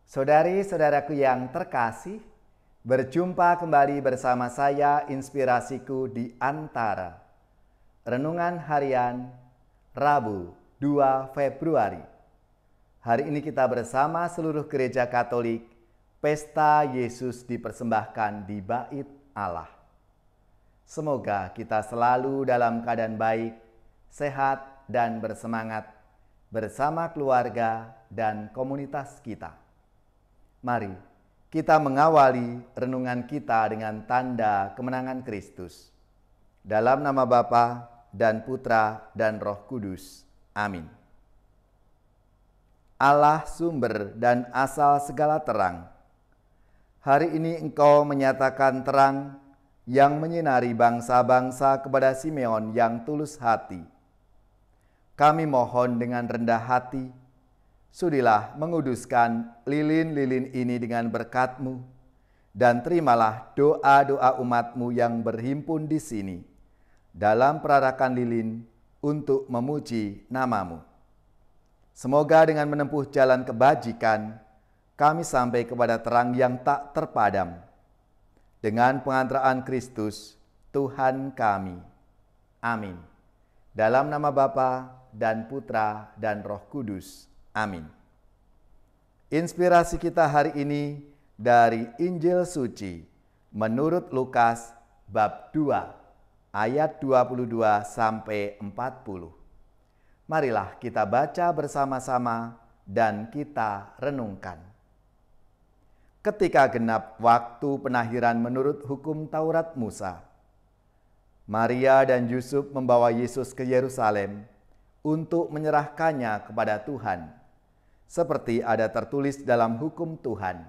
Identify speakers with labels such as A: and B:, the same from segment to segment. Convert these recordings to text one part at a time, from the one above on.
A: Saudari-saudaraku yang terkasih, berjumpa kembali bersama saya Inspirasiku di Antara. Renungan Harian Rabu 2 Februari. Hari ini kita bersama seluruh gereja Katolik, Pesta Yesus dipersembahkan di Bait Allah. Semoga kita selalu dalam keadaan baik, sehat dan bersemangat bersama keluarga dan komunitas kita. Mari kita mengawali renungan kita dengan tanda kemenangan Kristus. Dalam nama Bapa dan Putra dan Roh Kudus. Amin. Allah sumber dan asal segala terang, hari ini Engkau menyatakan terang yang menyinari bangsa-bangsa kepada Simeon yang tulus hati. Kami mohon dengan rendah hati, sudilah menguduskan lilin-lilin ini dengan berkat-Mu, dan terimalah doa-doa umat-Mu yang berhimpun di sini, dalam perarakan lilin untuk memuji nama-Mu. Semoga dengan menempuh jalan kebajikan, kami sampai kepada terang yang tak terpadam. Dengan pengantaraan Kristus, Tuhan kami. Amin. Dalam nama Bapa dan Putra dan Roh Kudus. Amin. Inspirasi kita hari ini dari Injil Suci menurut Lukas bab 2 ayat 22 sampai 40. Marilah kita baca bersama-sama dan kita renungkan. Ketika genap waktu penahiran menurut hukum Taurat Musa, Maria dan Yusuf membawa Yesus ke Yerusalem untuk menyerahkannya kepada Tuhan, seperti ada tertulis dalam hukum Tuhan.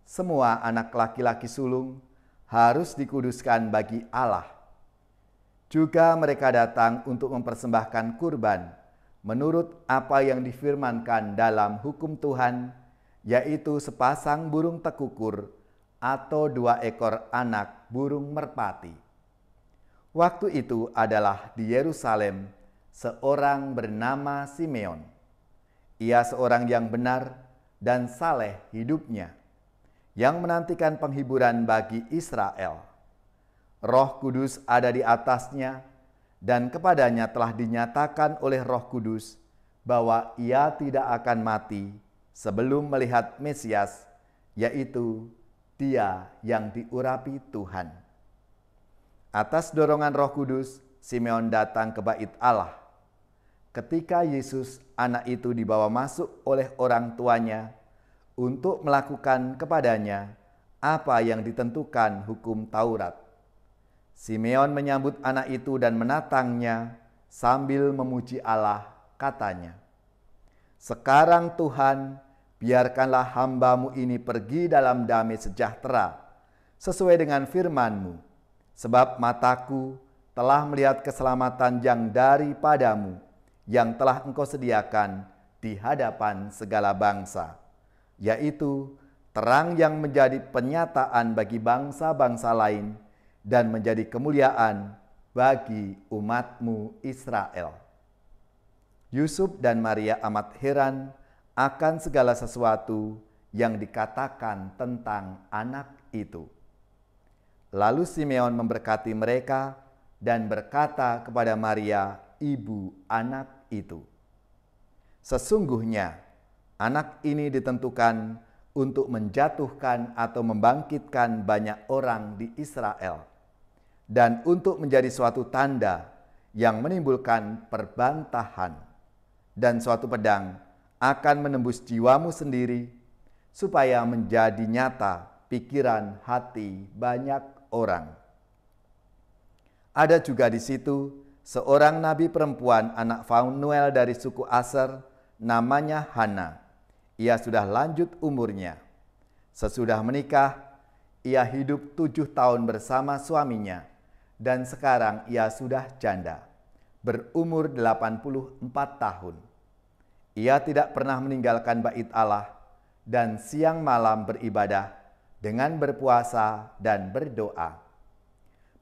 A: Semua anak laki-laki sulung harus dikuduskan bagi Allah. Juga mereka datang untuk mempersembahkan kurban menurut apa yang difirmankan dalam hukum Tuhan, yaitu sepasang burung tekukur atau 2 ekor anak burung merpati. Waktu itu adalah di Yerusalem seorang bernama Simeon. Ia seorang yang benar dan saleh hidupnya, yang menantikan penghiburan bagi Israel. Roh Kudus ada di atasnya, dan kepadanya telah dinyatakan oleh Roh Kudus bahwa ia tidak akan mati sebelum melihat Mesias, yaitu Dia yang diurapi Tuhan. Atas dorongan Roh Kudus, Simeon datang ke Bait Allah. Ketika Yesus, anak itu dibawa masuk oleh orang tuanya untuk melakukan kepadanya apa yang ditentukan hukum Taurat. Simeon menyambut anak itu dan menatangnya sambil memuji Allah, katanya, "Sekarang Tuhan, biarkanlah hamba-Mu ini pergi dalam damai sejahtera, sesuai dengan firman-Mu, sebab mataku telah melihat keselamatan yang daripada-Mu, yang telah Engkau sediakan di hadapan segala bangsa, yaitu terang yang menjadi penyataan bagi bangsa-bangsa lain dan menjadi kemuliaan bagi umat-Mu Israel." Yusuf dan Maria amat heran akan segala sesuatu yang dikatakan tentang anak itu. Lalu Simeon memberkati mereka dan berkata kepada Maria, ibu anak itu, "Sesungguhnya anak ini ditentukan untuk menjatuhkan atau membangkitkan banyak orang di Israel, dan untuk menjadi suatu tanda yang menimbulkan perbantahan, dan suatu pedang akan menembus jiwamu sendiri, supaya menjadi nyata pikiran hati banyak orang." Ada juga di situ seorang nabi perempuan anak Fanuel dari suku Aser, namanya Hana. Ia sudah lanjut umurnya. Sesudah menikah, ia hidup 7 tahun bersama suaminya, dan sekarang ia sudah janda, berumur 84 tahun. Ia tidak pernah meninggalkan Bait Allah, dan siang malam beribadah dengan berpuasa dan berdoa.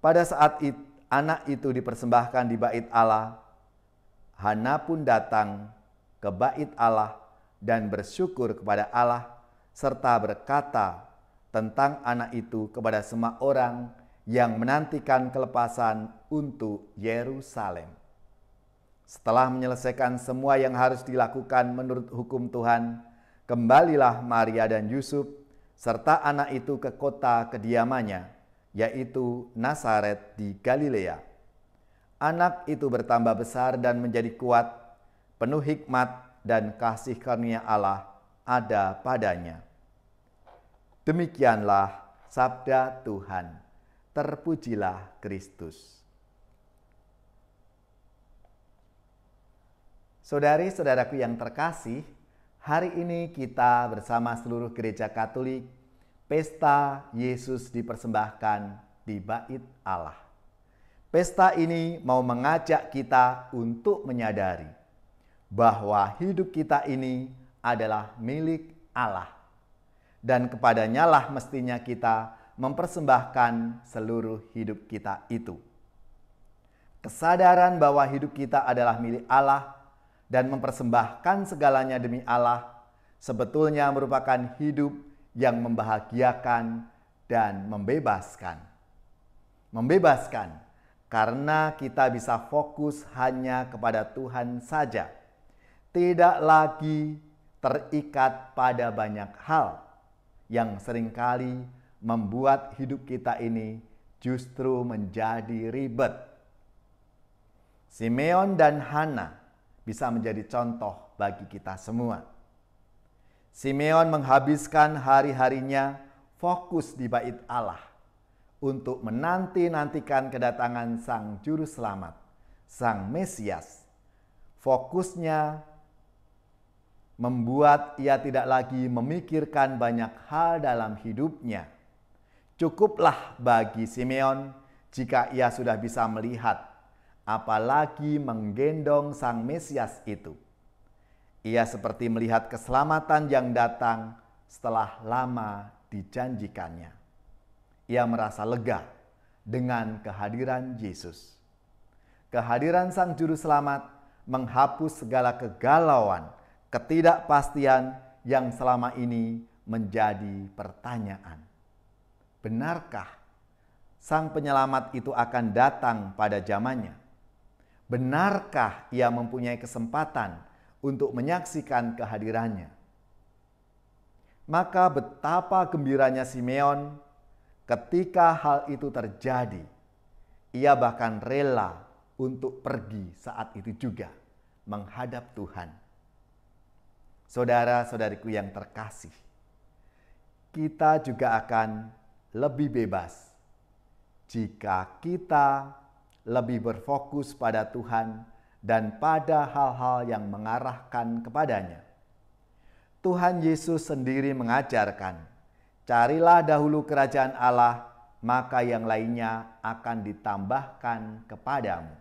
A: Pada saat anak itu dipersembahkan di Bait Allah, Hana pun datang ke Bait Allah dan bersyukur kepada Allah serta berkata tentang anak itu kepada semua orang yang menantikan kelepasan untuk Yerusalem. Setelah menyelesaikan semua yang harus dilakukan menurut hukum Tuhan, kembalilah Maria dan Yusuf serta anak itu ke kota kediamannya, yaitu Nazaret di Galilea. Anak itu bertambah besar dan menjadi kuat, penuh hikmat dan kasih karunia Allah ada padanya. Demikianlah sabda Tuhan. Terpujilah Kristus. Saudari-saudaraku yang terkasih, hari ini kita bersama seluruh gereja Katolik, pesta Yesus dipersembahkan di Bait Allah. Pesta ini mau mengajak kita untuk menyadari bahwa hidup kita ini adalah milik Allah. Dan kepadanya lah mestinya kita mempersembahkan seluruh hidup kita itu. Kesadaran bahwa hidup kita adalah milik Allah dan mempersembahkan segalanya demi Allah sebetulnya merupakan hidup yang membahagiakan dan membebaskan. Membebaskan karena kita bisa fokus hanya kepada Tuhan saja, tidak lagi terikat pada banyak hal yang seringkali membuat hidup kita ini justru menjadi ribet. Simeon dan Hana bisa menjadi contoh bagi kita semua. Simeon menghabiskan hari-harinya fokus di Bait Allah untuk menanti-nantikan kedatangan Sang Juru Selamat, Sang Mesias. Fokusnya membuat ia tidak lagi memikirkan banyak hal dalam hidupnya. Cukuplah bagi Simeon jika ia sudah bisa melihat, apalagi menggendong Sang Mesias itu. Ia seperti melihat keselamatan yang datang setelah lama dijanjikannya. Ia merasa lega dengan kehadiran Yesus. Kehadiran Sang Juru Selamat menghapus segala kegalauan, ketidakpastian yang selama ini menjadi pertanyaan. Benarkah Sang Penyelamat itu akan datang pada zamannya? Benarkah ia mempunyai kesempatan untuk menyaksikan kehadirannya? Maka betapa gembiranya Simeon ketika hal itu terjadi. Ia bahkan rela untuk pergi saat itu juga menghadap Tuhan. Saudara-saudariku yang terkasih, kita juga akan lebih bebas jika kita lebih berfokus pada Tuhan dan pada hal-hal yang mengarahkan kepadanya. Tuhan Yesus sendiri mengajarkan, carilah dahulu kerajaan Allah, maka yang lainnya akan ditambahkan kepadamu.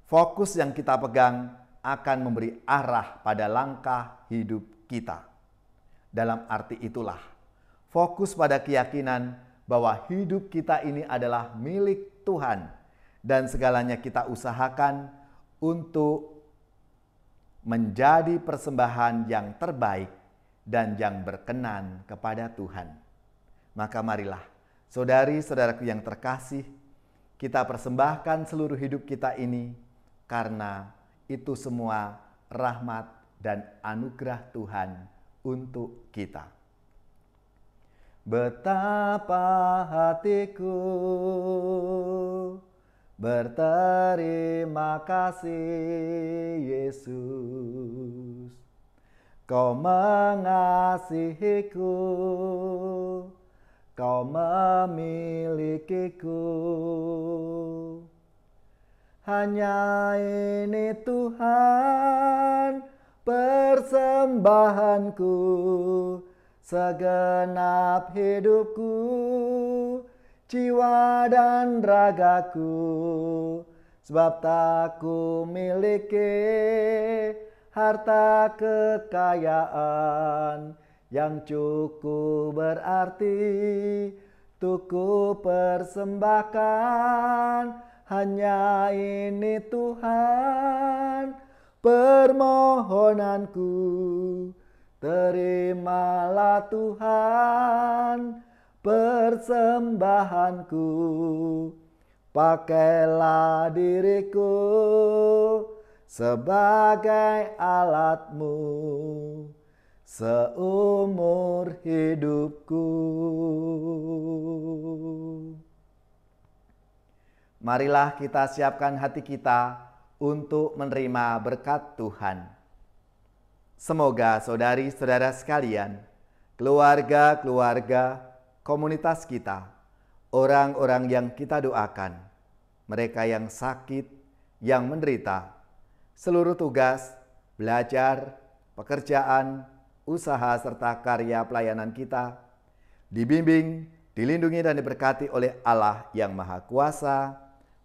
A: Fokus yang kita pegang akan memberi arah pada langkah hidup kita. Dalam arti itulah, fokus pada keyakinan bahwa hidup kita ini adalah milik Tuhan dan segalanya kita usahakan untuk menjadi persembahan yang terbaik dan yang berkenan kepada Tuhan. Maka marilah, saudari-saudaraku yang terkasih, kita persembahkan seluruh hidup kita ini karena itu semua rahmat dan anugerah Tuhan untuk kita. Betapa hatiku berterima kasih Yesus, Kau mengasihiku, Kau memilikiku. Hanya ini Tuhan persembahanku, segenap hidupku, jiwa dan ragaku, sebab tak ku miliki harta kekayaan yang cukup berarti untuk ku persembahkan. Hanya ini Tuhan permohonanku, terimalah Tuhan persembahanku, pakailah diriku sebagai alat-Mu seumur hidupku. Marilah kita siapkan hati kita untuk menerima berkat Tuhan. Semoga saudari-saudara sekalian, keluarga-keluarga, komunitas kita, orang-orang yang kita doakan, mereka yang sakit, yang menderita, seluruh tugas, belajar, pekerjaan, usaha serta karya pelayanan kita, dibimbing, dilindungi dan diberkati oleh Allah yang Maha Kuasa,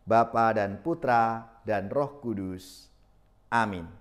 A: Bapa dan Putra dan Roh Kudus. Amin.